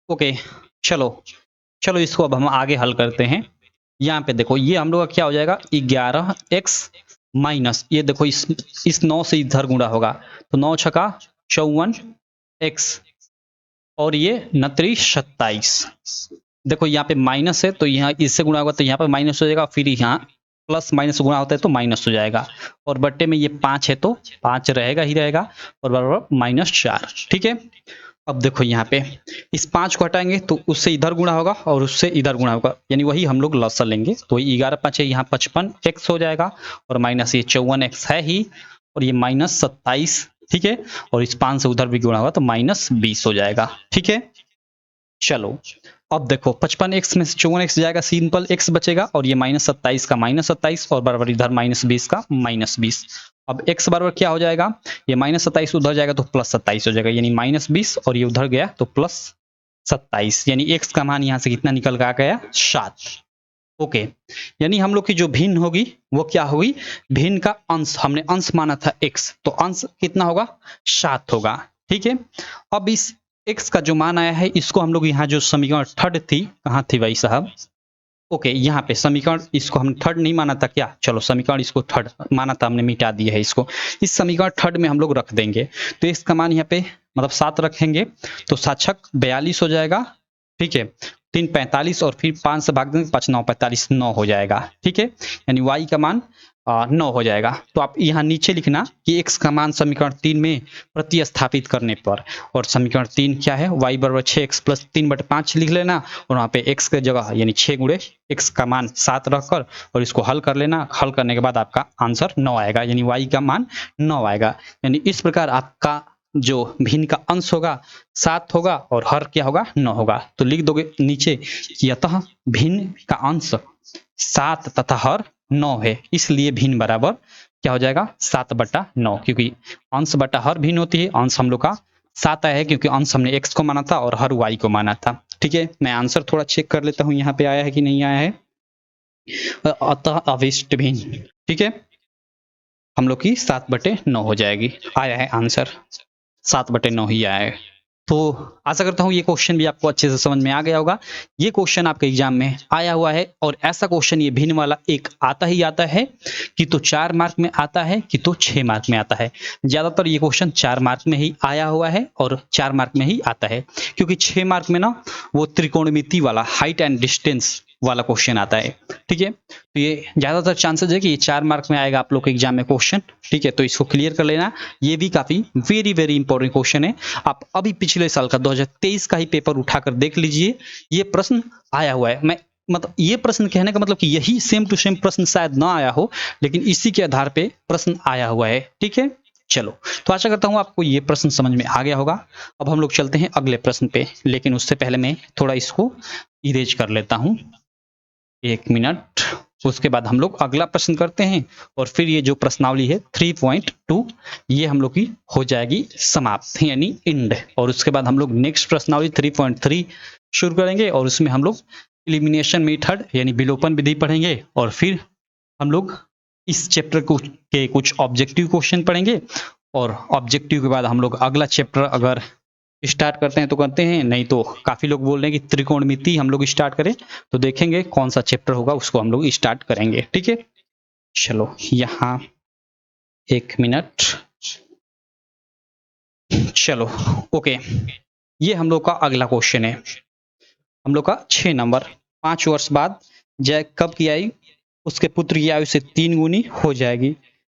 ओके, चलो चलो इसको अब हम आगे हल करते हैं। यहाँ पे देखो ये हम लोग का क्या हो जाएगा, 11x माइनस, ये देखो इस 9 से इधर गुणा होगा तो 9 छका 54x और ये 29 देखो यहाँ पे माइनस है तो यहाँ इससे गुणा होगा तो यहाँ पे माइनस हो जाएगा, फिर यहाँ प्लस माइनस गुणा होता है तो माइनस हो जाएगा, और बट्टे में ये 5 है तो 5 रहेगा ही रहेगा और बराबर -4। ठीक है, अब देखो यहाँ पे इस 5 को हटाएंगे तो उससे इधर गुणा होगा और उससे इधर गुणा होगा, यानी वही हम लोग लसा लेंगे। तो 11×5 यहाँ 55x हो जाएगा और माइनस ये 54x है ही और ये -27। ठीक है, और इस 5 से उधर भी गुणा होगा तो -20 हो जाएगा। ठीक है, चलो अब देखो 55x में से 54x जाएगा, सिंपल x बचेगा और ये -27 का -27 और बराबर इधर -20 का -20। अब x बराबर क्या हो जाएगा, ये -27 उधर जाएगा तो +27 हो जाएगा, यानी -20 और ये उधर गया तो +27, यानी x का मान यहाँ से कितना निकल के आ गया, 7। ओके, यानी हम लोग की जो भिन्न होगी वो क्या होगी, भिन्न का अंश, हमने अंश माना था x, तो अंश कितना होगा, 7 होगा। ठीक है, अब इस x का जो मान आया है इसको हम लोग यहाँ जो समीकरण थर्ड थी, कहाँ थी भाई साहब, ओके, यहाँ पे समीकरण इसको हम थर्ड नहीं माना था क्या? चलो समीकरण इसको थर्ड माना था, हमने मिटा दिया है इसको। इस समीकरण थर्ड में हम लोग रख देंगे। तो इसका मान यहाँ पे मतलब 7 रखेंगे तो 7 छक 42 हो जाएगा, ठीक है। 3 45 और फिर 5 से भाग देंगे, 5 9 45 9 हो जाएगा, ठीक है। यानी y का मान 9 हो जाएगा। तो आप यहाँ नीचे लिखना कि x का मान समीकरण 3 में प्रतिस्थापित करने पर, और समीकरण 3 क्या है? y बराबर 6x प्लस 3/5 लिख लेना, और वहाँ पे x के जगह यानी 6 गुणे x का मान 7 रखकर और इसको हल कर लेना। हल करने के बाद आपका आंसर 9 आएगा, यानी y का मान 9 आएगा। यानी इस प्रकार आपका जो भिन्न का अंश होगा 7 होगा और हर क्या होगा? 9 होगा। तो लिख दोगे नीचे कि अतः भिन्न का अंश 7 तथा हर 9 है, इसलिए भिन्न बराबर क्या हो जाएगा? 7/9, क्योंकि अंश बटा हर भिन्न होती है। अंश हम लोग का 7 आया है क्योंकि अंश हमने x को माना था और हर y को माना था, ठीक है। मैं आंसर थोड़ा चेक कर लेता हूँ यहाँ पे आया है कि नहीं आया है। अतः अविष्ट भिन्न, ठीक है, हम लोग की 7/9 हो जाएगी। आया है आंसर 7/9 ही आया है। तो आशा करता हूँ ये क्वेश्चन भी आपको अच्छे से समझ में आ गया होगा। ये क्वेश्चन आपके एग्जाम में आया हुआ है, और ऐसा क्वेश्चन ये भिन्न वाला एक आता ही आता है कि तो 4 मार्क में आता है कि तो 6 मार्क में आता है। ज्यादातर ये क्वेश्चन 4 मार्क में ही आया हुआ है और 4 मार्क में ही आता है, क्योंकि 6 मार्क में ना वो त्रिकोणमिति वाला हाइट एंड डिस्टेंस वाला क्वेश्चन आता है, ठीक है। तो ये ज्यादातर चांसेस है कि ये 4 मार्क में आएगा आप लोग के एग्जाम में क्वेश्चन, ठीक है। तो इसको क्लियर कर लेना, ये भी काफी वेरी वेरी इंपॉर्टेंट क्वेश्चन है। आप अभी पिछले साल का 2023 का ही पेपर उठाकर देख लीजिए, ये प्रश्न आया हुआ है। मैं मतलब ये प्रश्न कहने का मतलब कि यही सेम टू सेम प्रश्न शायद ना आया हो, लेकिन इसी के आधार पे प्रश्न आया हुआ है, ठीक है। चलो, तो आशा करता हूं आपको ये प्रश्न समझ में आ गया होगा। अब हम लोग चलते हैं अगले प्रश्न पे, लेकिन उससे पहले मैं थोड़ा इसको इरेज कर लेता हूं, 1 मिनट। उसके बाद हम लोग अगला प्रश्न करते हैं, और फिर ये जो प्रश्नावली है 3.2 ये हम लोग की हो जाएगी समाप्त, यानी इंड। और उसके बाद हम लोग नेक्स्ट प्रश्नावली 3.3 शुरू करेंगे, और उसमें हम लोग एलिमिनेशन मेथड यानी विलोपन विधि पढ़ेंगे, और फिर हम लोग इस चैप्टर को के कुछ ऑब्जेक्टिव क्वेश्चन पढ़ेंगे, और ऑब्जेक्टिव के बाद हम लोग अगला चैप्टर अगर स्टार्ट करते हैं तो करते हैं, नहीं तो काफी लोग बोल रहे हैं कि त्रिकोणमिति हम लोग स्टार्ट करें, तो देखेंगे कौन सा चैप्टर होगा उसको हम लोग स्टार्ट करेंगे, ठीक है। चलो यहाँ 1 मिनट, चलो ओके। ये हम लोग का अगला क्वेश्चन है, हम लोग का 6 नंबर। 5 वर्ष बाद जैकब की आयु उसके पुत्र की आयु से 3 गुनी हो जाएगी।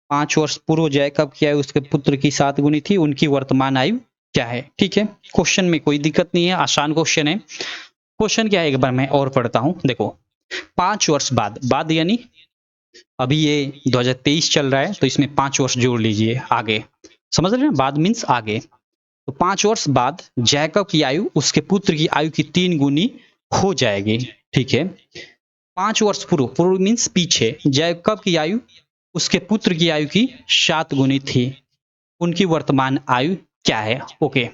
5 वर्ष पूर्व जैकब की आयु उसके पुत्र की 7 गुनी थी, उनकी वर्तमान आयु क्या है? ठीक है, क्वेश्चन में कोई दिक्कत नहीं है, आसान क्वेश्चन है। क्वेश्चन क्या है एक बार मैं और पढ़ता हूं, देखो। 5 वर्ष बाद यानी अभी ये 2023 चल रहा है, तो इसमें 5 वर्ष जोड़ लीजिए आगे, समझ रहे हैं? बाद मीन्स आगे। तो 5 वर्ष बाद जैकब की आयु उसके पुत्र की आयु की 3 गुनी हो जाएगी, ठीक है। 5 वर्ष पूर्व मीन्स पीछे, जैकब की आयु उसके पुत्र की आयु की 7 गुनी थी, उनकी वर्तमान आयु क्या है? ओके,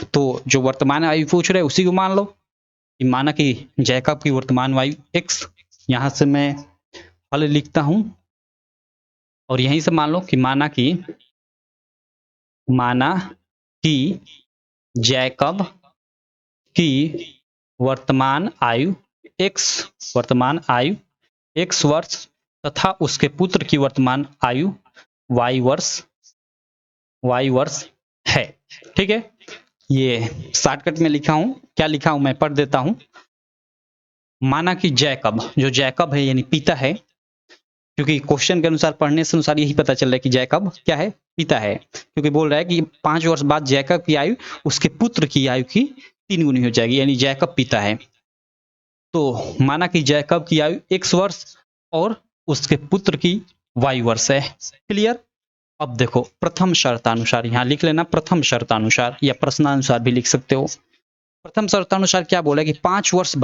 तो जो वर्तमान आयु पूछ रहे उसी को मान लो कि माना कि जैकब की वर्तमान आयु x, यहां से मैं हल लिखता हूं, और यहीं से मान लो कि माना कि जैकब की वर्तमान आयु x वर्ष तथा उसके पुत्र की वर्तमान आयु y वर्ष है, ठीक है। ये शॉर्टकट में लिखा हूं, क्या लिखा हूं मैं पढ़ देता हूं। माना कि जैकब, जो जैकब है यानी पिता है, क्योंकि क्वेश्चन के अनुसार पढ़ने से अनुसार यही पता चल रहा है कि जैकब क्या है? पिता है, क्योंकि बोल रहा है कि 5 वर्ष बाद जैकब की आयु उसके पुत्र की आयु की 3 गुनी हो जाएगी, यानी जैकब पिता है। तो माना कि जैकब की आयु x वर्ष और उसके पुत्र की y वर्ष है, क्लियर। अब देखो प्रथम शर्तानुसार यहाँ लिख लेना, प्रथम शर्तानुसार या प्रश्नानुसार भी लिख सकते हो। प्रथम शर्तानुसार क्या बोला कि 5 वर्ष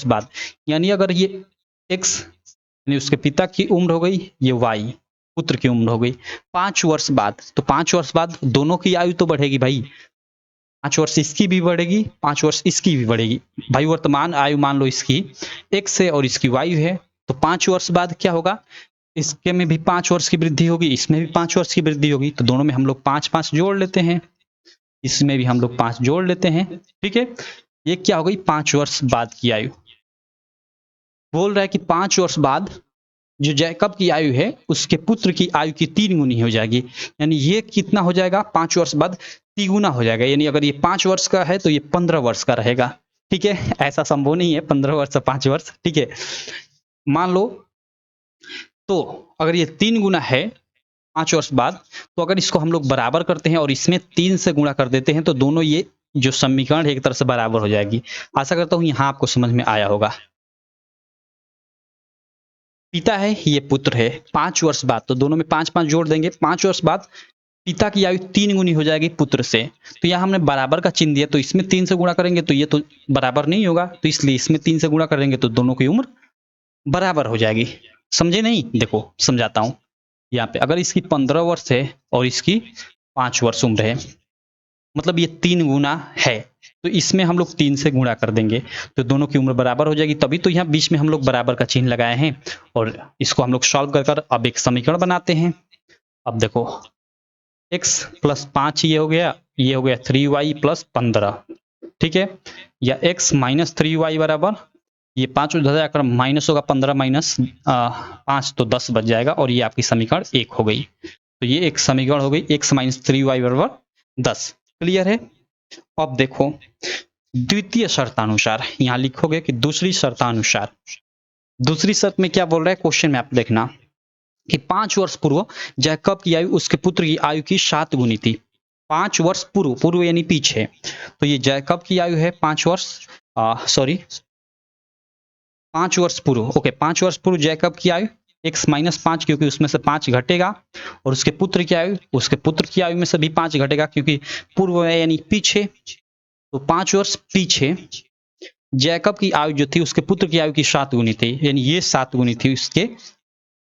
बाद यानी अगर ये x यानी उसके पिता की उम्र हो गई, ये y पुत्र की उम्र हो गई 5 वर्ष बाद, तो 5 वर्ष बाद दोनों की आयु तो बढ़ेगी भाई, 5 वर्ष इसकी भी बढ़ेगी, 5 वर्ष इसकी भी बढ़ेगी भाई। वर्तमान आयु मान लो इसकी x है और इसकी y है, तो 5 वर्ष बाद क्या होगा? इसके में भी 5 वर्ष की वृद्धि होगी, इसमें भी 5 वर्ष की वृद्धि होगी, तो दोनों में हम लोग 5-5 जोड़ लेते हैं, इसमें भी हम लोग 5 जोड़ लेते हैं, ठीक है। ये क्या हो गई? 5 वर्ष बाद की आयु। बोल रहा है कि 5 वर्ष बाद जो जैकब की आयु है उसके पुत्र की आयु की 3 गुनी हो जाएगी। यानी ये कितना हो जाएगा, 5 वर्ष बाद तिगुना हो जाएगा। यानी अगर ये 5 वर्ष का है तो ये 15 वर्ष का रहेगा। ठीक है, ऐसा संभव नहीं है 15 वर्ष से 5 वर्ष। ठीक है, मान लो तो अगर ये 3 गुना है 5 वर्ष बाद, तो अगर इसको हम लोग बराबर करते हैं और इसमें 3 से गुणा कर देते हैं तो दोनों ये जो समीकरण है एक तरह से बराबर हो जाएगी। आशा करता हूं यहाँ आपको समझ में आया होगा। पिता है, ये पुत्र है। 5 वर्ष बाद तो दोनों में 5 5 जोड़ देंगे। 5 वर्ष बाद पिता की आयु 3 गुनी हो जाएगी पुत्र से। तो यहाँ हमने बराबर का चिन्ह दिया तो इसमें 3 से गुणा करेंगे तो ये तो बराबर नहीं होगा, तो इसलिए इसमें 3 से गुणा करेंगे तो दोनों की उम्र बराबर हो जाएगी। समझे नहीं? देखो समझाता हूं। यहाँ पे अगर इसकी 15 वर्ष है और इसकी 5 वर्ष उम्र है, मतलब ये 3 गुना है, तो इसमें हम लोग 3 से गुणा कर देंगे तो दोनों की उम्र बराबर हो जाएगी। तभी तो यहाँ बीच में हम लोग बराबर का चिन्ह लगाए हैं और इसको हम लोग सॉल्व कर कर अब एक समीकरण बनाते हैं। अब देखो x प्लस 5 ये हो गया, ये हो गया 3y प्लस 15। ठीक है, या x माइनस 3y बराबर ये 5 उधर जाकर माइनस होगा, 15 माइनस 5 तो 10 बच जाएगा और ये आपकी समीकरण 1 हो गई। तो ये एक समीकरण हो गई, x माइनस 3y बराबर 10। क्लियर है? अब देखो द्वितीय शर्तानुसार यहाँ लिखोगे कि दूसरी शर्तानुसार। दूसरी शर्त में क्या बोल रहा है क्वेश्चन में आप देखना कि 5 वर्ष पूर्व जैकब की आयु उसके पुत्र की आयु की 7 गुनी थी। 5 वर्ष पूर्व, पूर्व यानी पीछे, तो ये जैकब की आयु है 5 वर्ष, सॉरी 5 वर्ष पूर्व। ओके, 5 वर्ष पूर्व जैकब की आयु x माइनस 5 क्योंकि उसमें से 5 घटेगा, और उसके पुत्र की आयु, उसके पुत्र की आयु में से भी 5 घटेगा क्योंकि पूर्व है यानी पीछे। तो 5 वर्ष पीछे जैकब की आयु जो थी उसके पुत्र की आयु की 7 गुनी थी, यानी ये 7 गुनी थी, उसके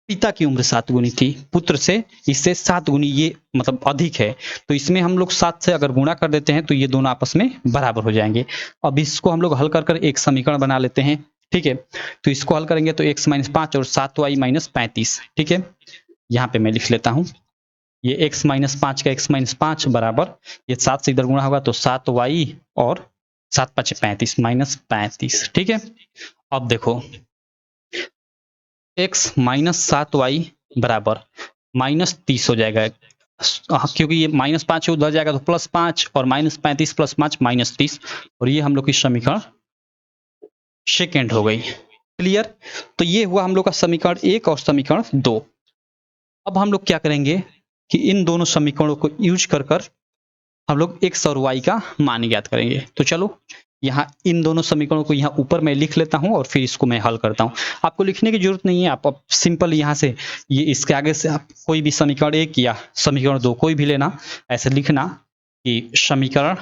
पिता की उम्र 7 गुनी थी, पुत्र से इससे 7 गुनी ये मतलब अधिक है। तो इसमें हम लोग 7 से अगर गुणा कर देते हैं तो ये दोनों आपस में बराबर हो जाएंगे। अब इसको हम लोग हल कर कर एक समीकरण बना लेते हैं। ठीक है, तो इसको हल करेंगे तो x माइनस 5 और 7y माइनस 35। ठीक है, यहाँ पे मैं लिख लेता हूँ, ये x माइनस 5 का x माइनस 5 बराबर ये 7 से इधर गुणा होगा तो 7y और 7 5 35 माइनस 35। ठीक है, अब देखो x माइनस 7y बराबर माइनस 30 हो जाएगा, क्योंकि ये माइनस 5 उधर जाएगा तो प्लस 5 और माइनस 35 प्लस 5 माइनस 30, और ये हम लोग की समीकरण सेकेंड हो गई। क्लियर? तो ये हुआ हम लोग का समीकरण 1 और समीकरण 2। अब हम लोग क्या करेंगे कि इन दोनों समीकरणों को यूज कर कर हम लोग x और y का मान ज्ञात करेंगे। तो चलो यहाँ इन दोनों समीकरणों को यहाँ ऊपर मैं लिख लेता हूँ और फिर इसको मैं हल करता हूँ। आपको लिखने की जरूरत नहीं है, आप सिंपल यहाँ से ये इसके आगे से आप कोई भी समीकरण 1 या समीकरण 2 कोई भी लेना, ऐसे लिखना कि समीकरण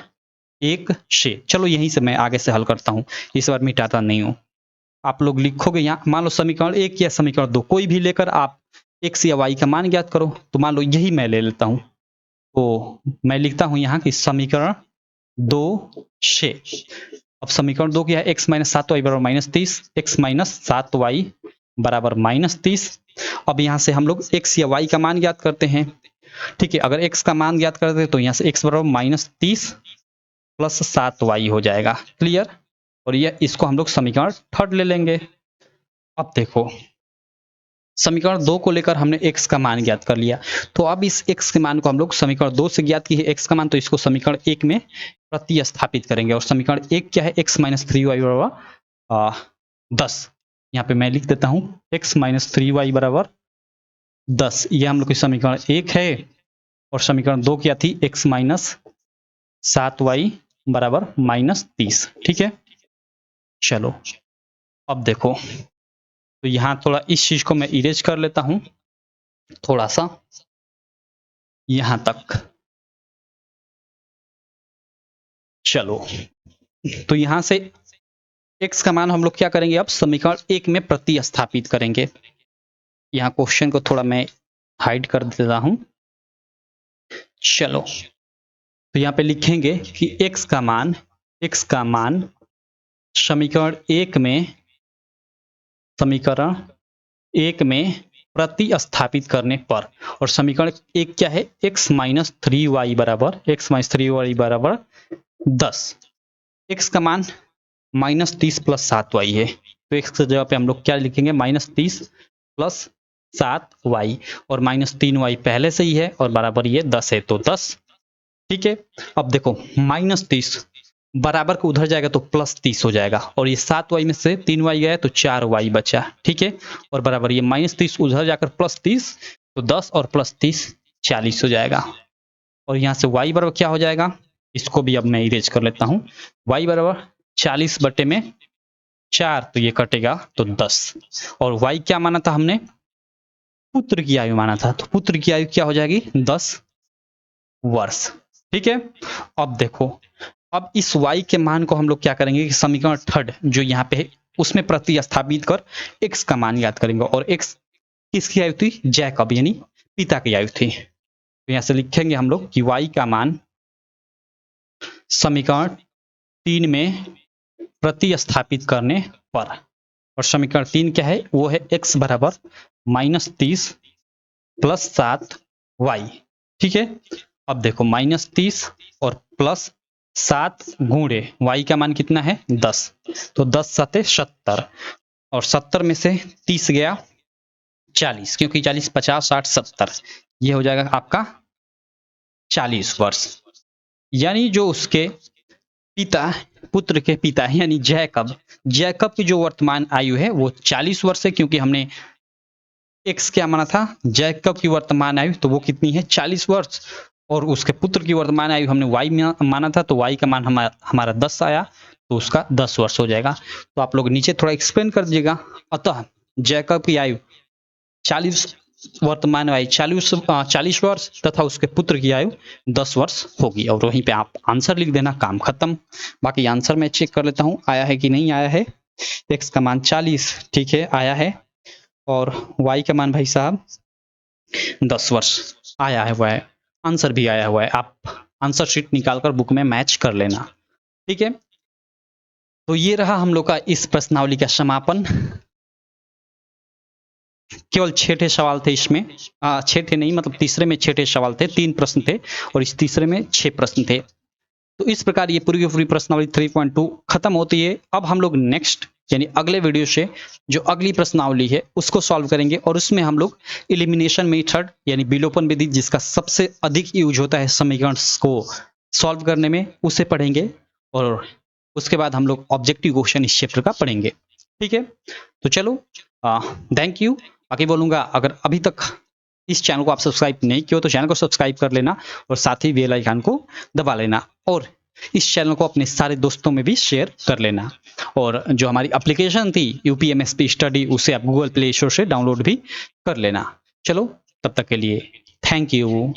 1 से। चलो यहीं से मैं आगे से हल करता हूँ, इस बार मिटाता नहीं हूँ। आप लोग लिखोगे यहाँ, मान लो समीकरण 1 या समीकरण 2 कोई भी लेकर आप x या y का मान ज्ञात करो। तो मान लो यही मैं ले लेता हूँ, तो मैं लिखता हूँ यहाँ कि समीकरण 2 से। अब समीकरण 2 क्या है, x माइनस 7y बराबर माइनस 30, x माइनस 7y बराबर माइनस 30। अब यहाँ से हम लोग x या y का मान ज्ञात करते हैं। ठीक है, अगर x का मान ज्ञात करते हैं तो यहाँ से x बराबर माइनस 30 प्लस 7y हो जाएगा। क्लियर? और ये इसको हम लोग समीकरण थर्ड ले लेंगे। अब देखो समीकरण 2 को लेकर हमने x का मान ज्ञात कर लिया, तो अब इस x के मान को हम लोग समीकरण 2 से ज्ञात की है x का मान, तो इसको समीकरण 1 में प्रतिस्थापित करेंगे। और समीकरण 1 क्या है, x माइनस 3y बराबर 10। यहाँ पे मैं लिख देता हूँ x माइनस 3y बराबर 10, ये हम लोग की समीकरण 1 है। और समीकरण 2 क्या थी, x माइनस 7y बराबर माइनस 30। ठीक है, चलो अब देखो, तो यहाँ थोड़ा इस चीज को मैं इरेज कर लेता हूं थोड़ा सा यहां तक। चलो तो यहां से x का मान हम लोग क्या करेंगे, अब समीकरण 1 में प्रतिस्थापित करेंगे। यहाँ क्वेश्चन को थोड़ा मैं हाइड कर देता हूं। चलो तो यहाँ पे लिखेंगे कि x का मान समीकरण 1 में प्रतिस्थापित करने पर, और समीकरण 1 क्या है, x माइनस 3y बराबर 10। x का मान माइनस 30 प्लस 7y है, तो x की जगह पे हम लोग क्या लिखेंगे, -30 प्लस 7y, और -3y पहले से ही है और बराबर ये 10 है, तो 10। ठीक है, अब देखो -30 बराबर को उधर जाएगा तो +30 हो जाएगा, और ये 7y में से 3y गया तो 4y बचा। ठीक है, और बराबर ये -30 उधर जाकर +30, तो 10 और +30 40 हो जाएगा। और यहाँ से y बराबर क्या हो जाएगा, इसको भी अब मैं इरेज कर लेता हूँ। y बराबर 40 बटे में 4, तो ये कटेगा तो 10। और y क्या माना था हमने, पुत्र की आयु माना था, तो पुत्र की आयु क्या हो जाएगी, 10 वर्ष। ठीक है, अब देखो, अब इस y के मान को हम लोग क्या करेंगे कि समीकरण थर्ड जो यहाँ पे है उसमें प्रतिस्थापित कर x का मान याद करेंगे, और x किसकी आयु थी, जैकब यानी पिता की आयु थी। तो यहाँ से लिखेंगे हम लोग कि y का मान समीकरण 3 में प्रतिस्थापित करने पर, और समीकरण 3 क्या है, वो है x बराबर -30 प्लस 7y। ठीक है, अब देखो -30 और प्लस 7 गुणे y का मान कितना है, 10, तो 10 7 70, और 70 में से 30 गया 40, क्योंकि 40 50 60 70, ये हो जाएगा आपका 40 वर्ष। यानी जो उसके पिता, पुत्र के पिता यानी जैकब, जैकब की जो वर्तमान आयु है वो 40 वर्ष है, क्योंकि हमने एक्स क्या माना था, जैकब की वर्तमान आयु, तो वो कितनी है, 40 वर्ष, और उसके पुत्र की वर्तमान आयु हमने वाई माना था, तो वाई का मान हमारा 10 आया, तो उसका 10 वर्ष हो जाएगा। तो आप लोग नीचे थोड़ा एक्सप्लेन कर दीजिएगा। अतः जैकब की आयु 40, वर्तमान आयु 40 वर्ष, तथा उसके पुत्र की आयु 10 वर्ष होगी, और वहीं पे आप आंसर लिख देना, काम खत्म। बाकी आंसर मैं चेक कर लेता हूँ आया है कि नहीं आया है। एक्स का मान 40, ठीक है, आया है, और y का मान भाई साहब 10 वर्ष आया है, वह आंसर भी आया हुआ है। आप आंसर शीट निकालकर बुक में मैच कर लेना। ठीक है, तो ये रहा हम लोग का इस प्रश्नावली का समापन। केवल 6 सवाल थे इसमें, 6 नहीं, मतलब तीसरे में 6 सवाल थे, 3 प्रश्न थे, और इस तीसरे में 6 प्रश्न थे। तो इस प्रकार ये पूरी की पूरी प्रश्नावली 3.2 खत्म होती है। अब हम लोग नेक्स्ट यानी अगले वीडियो से जो अगली प्रश्नावली है उसको सॉल्व करेंगे, और उसमें हम लोग एलिमिनेशन मेथड यानी विलोपन विधि, जिसका सबसे अधिक यूज होता है समीकरण को सॉल्व करने में, उसे पढ़ेंगे, और उसके बाद हम लोग ऑब्जेक्टिव क्वेश्चन इस चैप्टर का पढ़ेंगे। ठीक है, तो चलो, थैंक यू। बाकी बोलूँगा, अगर अभी तक इस चैनल को आप सब्सक्राइब नहीं किया तो चैनल को सब्सक्राइब कर लेना, और साथ ही बेल आइकन को दबा लेना, और इस चैनल को अपने सारे दोस्तों में भी शेयर कर लेना। और जो हमारी एप्लीकेशन थी यूपीएमएसपी स्टडी, उसे आप गूगल प्ले स्टोर से डाउनलोड भी कर लेना। चलो, तब तक के लिए थैंक यू।